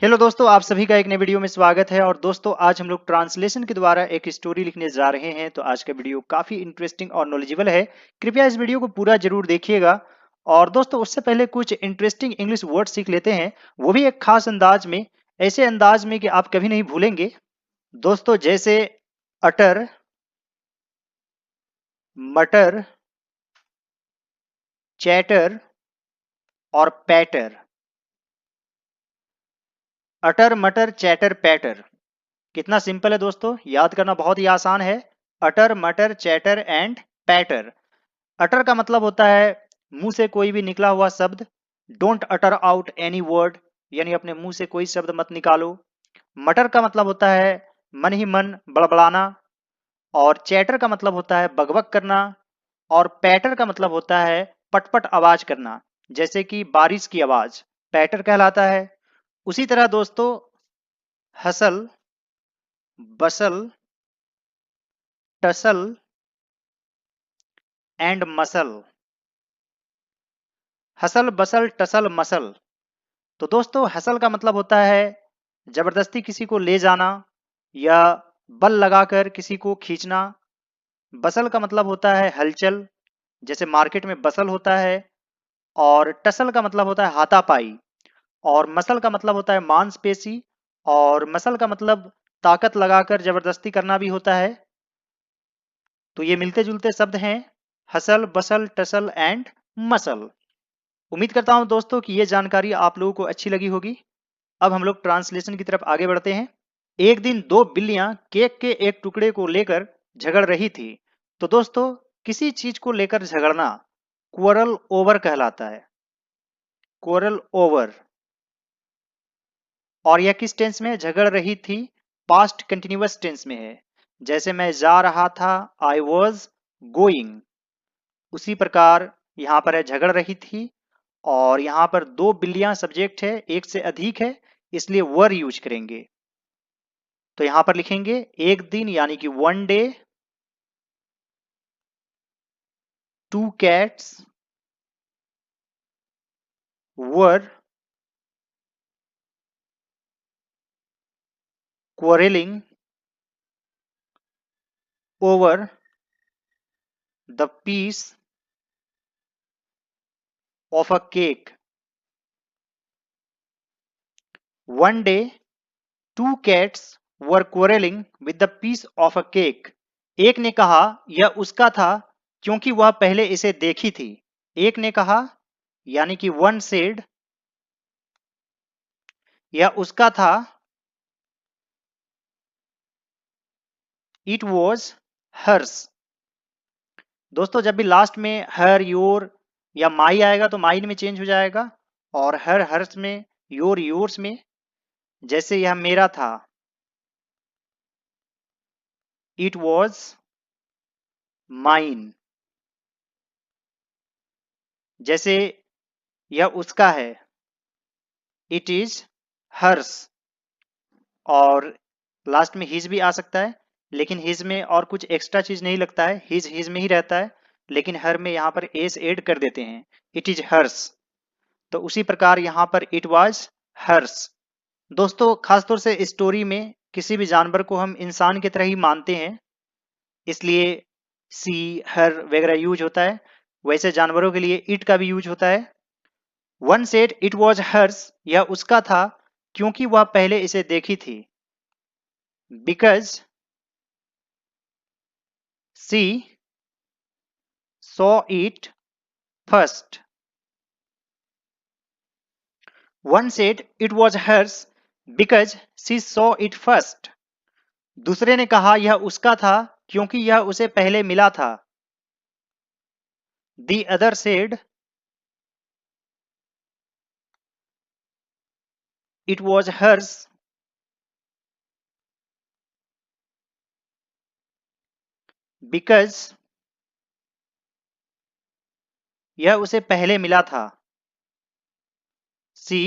Hello दोस्तों, आप सभी का एक नए वीडियो में स्वागत है। और दोस्तों, आज हम लोग ट्रांसलेशन के द्वारा एक स्टोरी लिखने जा रहे हैं। तो आज का वीडियो काफी इंटरेस्टिंग और नॉलेजेबल है। कृपया इस वीडियो को पूरा जरूर देखिएगा। और दोस्तों, उससे पहले कुछ इंटरेस्टिंग इंग्लिश वर्ड सीख लेते हैं, वो भी एक खास अंदाज में, ऐसे अंदाज में कि आप कभी नहीं भूलेंगे। दोस्तों, जैसे अटर, मटर, चैटर और पैटर। अटर, मटर, चैटर, पैटर। कितना सिंपल है दोस्तों, याद करना बहुत ही आसान है। अटर, मटर, चैटर एंड पैटर। अटर का मतलब होता है मुंह से कोई भी निकला हुआ शब्द। Don't utter out any word, यानी अपने मुंह से कोई शब्द मत निकालो। मटर का मतलब होता है मन ही मन बड़बड़ाना। और चैटर का मतलब होता है बकबक करना। और पैटर का मतलब होता है पटपट आवाज करना, जैसे कि बारिश की आवाज पैटर कहलाता है। उसी तरह दोस्तों, hustle, Bansal, tussle and muscle. Hustle, Bansal, tussle, muscle. तो दोस्तों, हसल का मतलब होता है जबरदस्ती किसी को ले जाना या बल लगाकर किसी को खींचना। बसल का मतलब होता है हलचल, जैसे मार्केट में बसल होता है। और टसल का मतलब होता है हाथापाई। और मसल का मतलब होता है मांसपेशी। और मसल का मतलब ताकत लगाकर जबरदस्ती करना भी होता है। तो ये मिलते जुलते शब्द हैं, hustle, Bansal, tussle and muscle. उम्मीद करता हूं दोस्तों कि ये जानकारी आप लोगों को अच्छी लगी होगी। अब हम लोग ट्रांसलेशन की तरफ आगे बढ़ते हैं। एक दिन दो बिल्लियां केक के एक टुकड़े को लेकर झगड़ रही थी। तो दोस्तों, किसी चीज को लेकर झगड़ना क्वरल ओवर कहलाता है। क्वरल ओवर। और यह किस टेंस में झगड़ रही थी? पास्ट कंटिन्यूअस टेंस में है। जैसे मैं जा रहा था, आई वॉज गोइंग। उसी प्रकार यहां पर है झगड़ रही थी। और यहां पर दो बिल्लियां सब्जेक्ट है, एक से अधिक है, इसलिए वर यूज करेंगे। तो यहां पर लिखेंगे एक दिन, यानी कि one day. Two cats were quarreling over the piece of a cake. One day, two cats were quarreling with the piece of a cake. एक ने कहा यह उसका था क्योंकि वह पहले इसे देखी थी। एक ने कहा, यानी कि वन सेड, यह उसका था, इट वॉज हर्स। दोस्तों, जब भी लास्ट में हर, योर या माई आएगा तो माइन में चेंज हो जाएगा। और हर, हर्स में, योर, योर्स में। जैसे यह मेरा था, इट वॉज माइन। जैसे यह उसका है, इट इज हर्स। और लास्ट में हिज भी आ सकता है, लेकिन हिज में और कुछ एक्स्ट्रा चीज नहीं लगता है, हिज हिज में ही रहता है। लेकिन हर में यहाँ पर एस ऐड कर देते हैं, इट इज हर्स। तो उसी प्रकार यहाँ पर इट वाज हर्स। दोस्तों, खासतौर से स्टोरी में किसी भी जानवर को हम इंसान की तरह ही मानते हैं, इसलिए सी, हर वगैरह यूज होता है। वैसे जानवरों के लिए इट का भी यूज होता है। One said it was hers, यह उसका था क्योंकि वह पहले इसे देखी थी। Because she saw it first. One said it was hers because she saw it first. दूसरे ने कहा यह उसका था क्योंकि यह उसे पहले मिला था। The other said it was hers because यह उसे पहले मिला था। She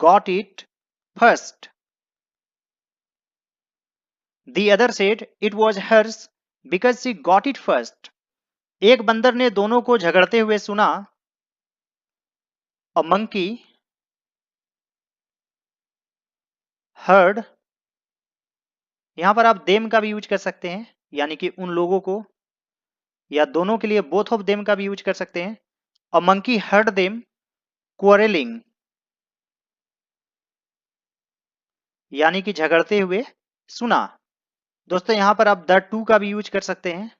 got it first. The other said it was hers because she got it first. एक बंदर ने दोनों को झगड़ते हुए सुना। अ मंकी हर्ड, यहां पर आप देम का भी यूज कर सकते हैं, यानी कि उन लोगों को, या दोनों के लिए बोथ ऑफ देम का भी यूज कर सकते हैं। अ मंकी हर्ड देम क्वारेलिंग, यानी कि झगड़ते हुए सुना। दोस्तों यहां पर आप द टू का भी यूज कर सकते हैं।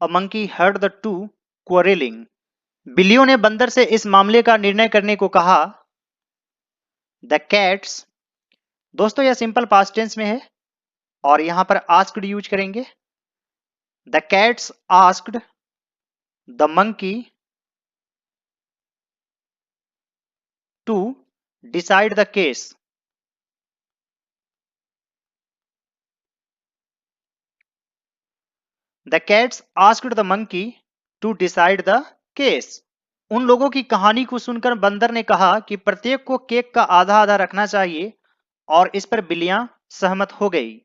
A monkey heard the two quarrelling. बिल्लियों ने बंदर से इस मामले का निर्णय करने को कहा। द कैट्स, दोस्तों यह सिंपल पास्ट टेंस में है और यहां पर आस्क्ड यूज करेंगे। The cats asked the monkey to decide the case. The cats asked the monkey to decide the case. उन लोगों की कहानी को सुनकर बंदर ने कहा कि प्रत्येक को केक का आधा आधा रखना चाहिए, और इस पर बिल्लियां सहमत हो गई।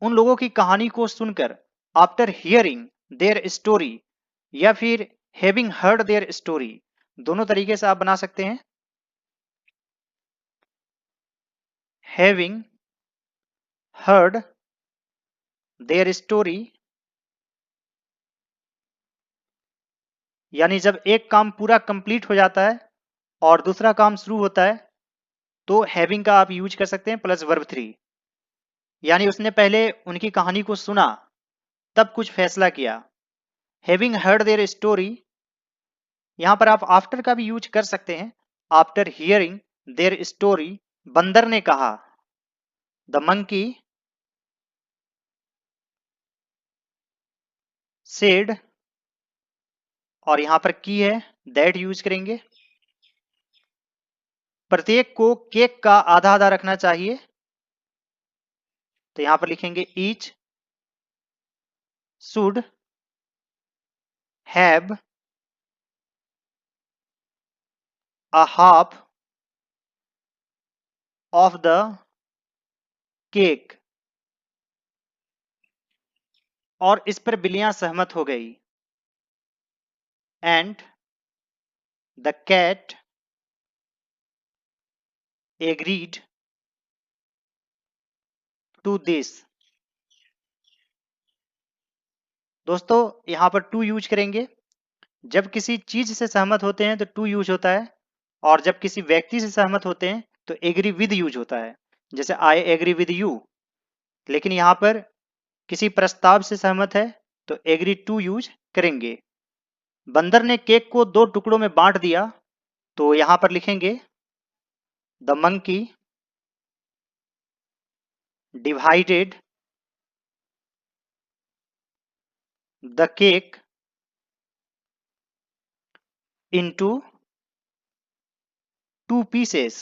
उन लोगों की कहानी को सुनकर, आफ्टर हियरिंग देयर स्टोरी, या फिर हैविंग हर्ड देयर स्टोरी, दोनों तरीके से आप बना सकते हैं। हैविंग हर्ड देयर स्टोरी, यानी जब एक काम पूरा कंप्लीट हो जाता है और दूसरा काम शुरू होता है, तो हैविंग का आप यूज कर सकते हैं प्लस वर्ब थ्री, यानी उसने पहले उनकी कहानी को सुना तब कुछ फैसला किया। हैविंग हर्ड देयर स्टोरी, यहां पर आप आफ्टर का भी यूज कर सकते हैं। आफ्टर हियरिंग देयर स्टोरी, बंदर ने कहा। द मंकी सेड, और यहां पर की है दैट यूज करेंगे। प्रत्येक को केक का आधा आधा रखना चाहिए, तो यहां पर लिखेंगे each should have a half of the cake, और इस पर बिल्लियां सहमत हो गई। And the cat agreed to this. दोस्तों यहां पर टू यूज करेंगे। जब किसी चीज से सहमत होते हैं तो टू यूज होता है, और जब किसी व्यक्ति से सहमत होते हैं तो एग्री विद यूज होता है। जैसे आई एग्री विद यू। लेकिन यहां पर किसी प्रस्ताव से सहमत है तो एग्री टू यूज करेंगे। बंदर ने केक को दो टुकड़ों में बांट दिया, तो यहां पर लिखेंगे the monkey divided the cake into two pieces.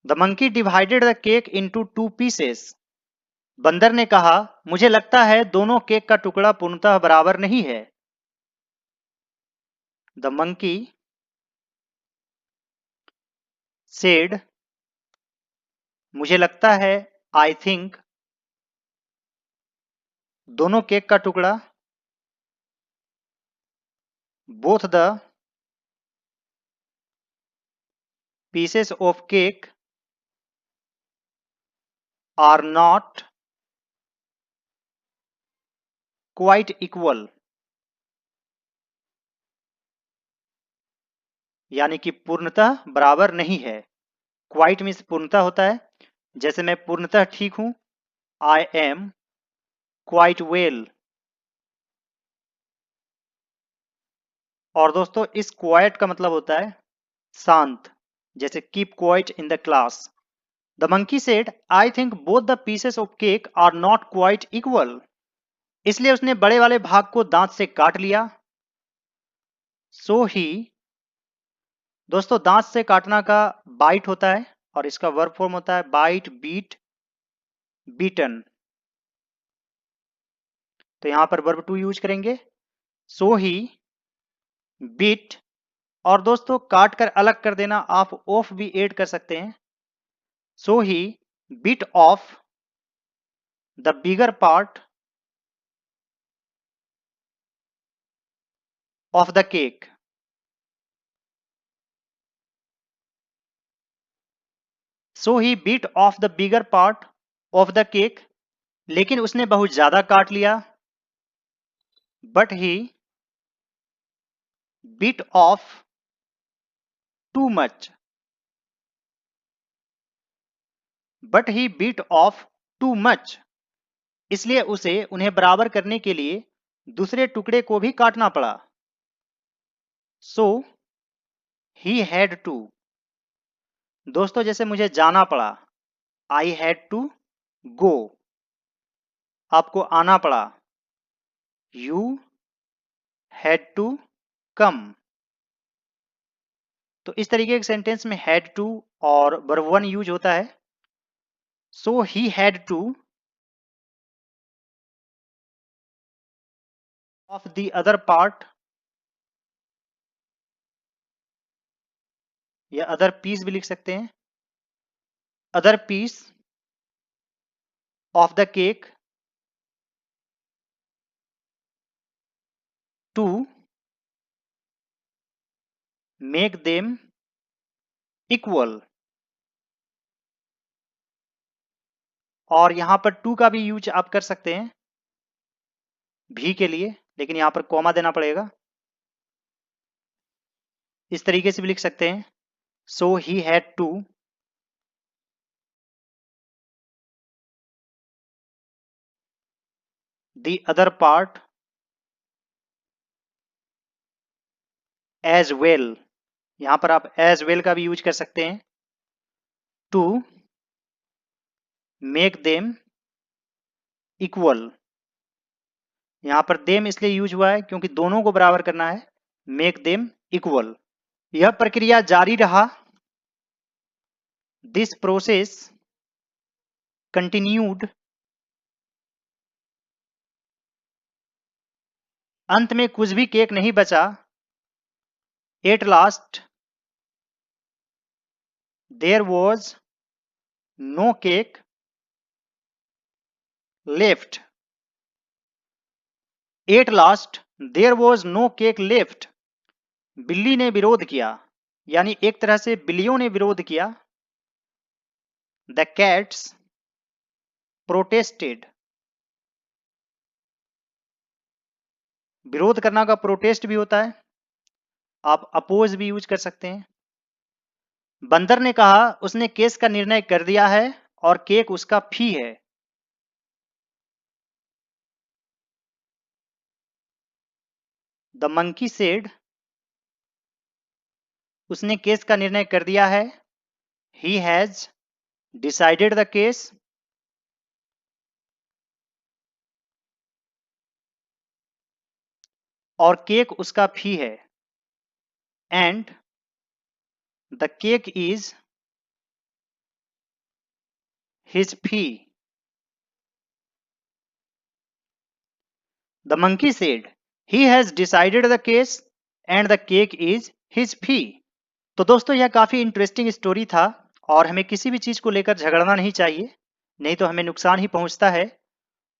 The monkey divided the cake into two pieces. बंदर ने कहा, मुझे लगता है दोनों केक का टुकड़ा पूर्णतः बराबर नहीं है। द मंकी सेड, मुझे लगता है, आई थिंक, दोनों केक का टुकड़ा, both the pieces of cake are not quite equal, यानी कि पूर्णतः बराबर नहीं है। क्वाइट मीन्स पूर्णतः होता है। जैसे मैं पूर्णतः ठीक हूं, आई एम क्वाइट वेल। और दोस्तों इस क्वाइट का मतलब होता है शांत, जैसे keep quiet in the class. The monkey said, I think both the pieces of cake are not quite equal. इसलिए उसने बड़े वाले भाग को दांत से काट लिया। सो ही, दोस्तों दांत से काटना का बाइट होता है और इसका वर्ब फॉर्म होता है बाइट, बीट, बीटन। तो यहां पर वर्ब टू यूज करेंगे। सो ही बीट, और दोस्तों काट कर अलग कर देना, आप ऑफ भी ऐड कर सकते हैं। So he bit off the bigger part of the cake. So he bit off the bigger part of the cake, लेकिन उसने बहुत ज्यादा काट लिया। But he bit off too much, but he bit off too much, इसलिए उसे उन्हें बराबर करने के लिए दूसरे टुकड़े को भी काटना पड़ा। सो ही हैड टू, दोस्तों जैसे मुझे जाना पड़ा, आई हैड टू गो, आपको आना पड़ा, यू हैड टू कम। तो इस तरीके के सेंटेंस में हैड टू और वर्ब वन यूज होता है। So he had to off the other part, या अदर पीस भी लिख सकते हैं, other piece of the cake to make them equal. और यहां पर टू का भी यूज आप कर सकते हैं भी के लिए, लेकिन यहां पर कॉमा देना पड़ेगा। इस तरीके से भी लिख सकते हैं, so he had to the other part as well. यहां पर आप एज वेल का भी यूज कर सकते हैं, टू मेक देम इक्वल। यहां पर देम इसलिए यूज हुआ है क्योंकि दोनों को बराबर करना है, मेक देम इक्वल। यह प्रक्रिया जारी रहा, दिस प्रोसेस कंटिन्यूड, अंत में कुछ भी केक नहीं बचा, at last there was no cake left, at last there was no cake left. बिल्ली ने विरोध किया, यानी एक तरह से बिल्लियों ने विरोध किया। द कैट्स प्रोटेस्टेड, विरोध करना का प्रोटेस्ट भी होता है, आप अपोज भी यूज कर सकते हैं। बंदर ने कहा उसने केस का निर्णय कर दिया है और केक उसका फी है। द मंकी सेड, उसने केस का निर्णय कर दिया है, he has decided the case, और केक उसका फी है, and the cake is his fee. The monkey said he has decided the case and the cake is his fee. तो दोस्तों यह काफी इंटरेस्टिंग स्टोरी था, और हमें किसी भी चीज को लेकर झगड़ना नहीं चाहिए, नहीं तो हमें नुकसान ही पहुंचता है।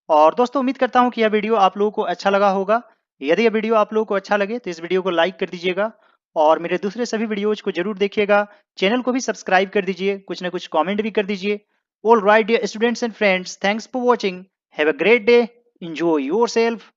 और दोस्तों उम्मीद करता हूं कि यह वीडियो आप लोगों को अच्छा लगा होगा। यदि यह वीडियो आप लोगों को अच्छा लगे तो इस वीडियो को लाइक कर दीजिएगा, और मेरे दूसरे सभी वीडियोज को जरूर देखिएगा। चैनल को भी सब्सक्राइब कर दीजिए, कुछ ना कुछ कमेंट भी कर दीजिए। All right dear students and friends, thanks for watching, have a great day, enjoy yourself.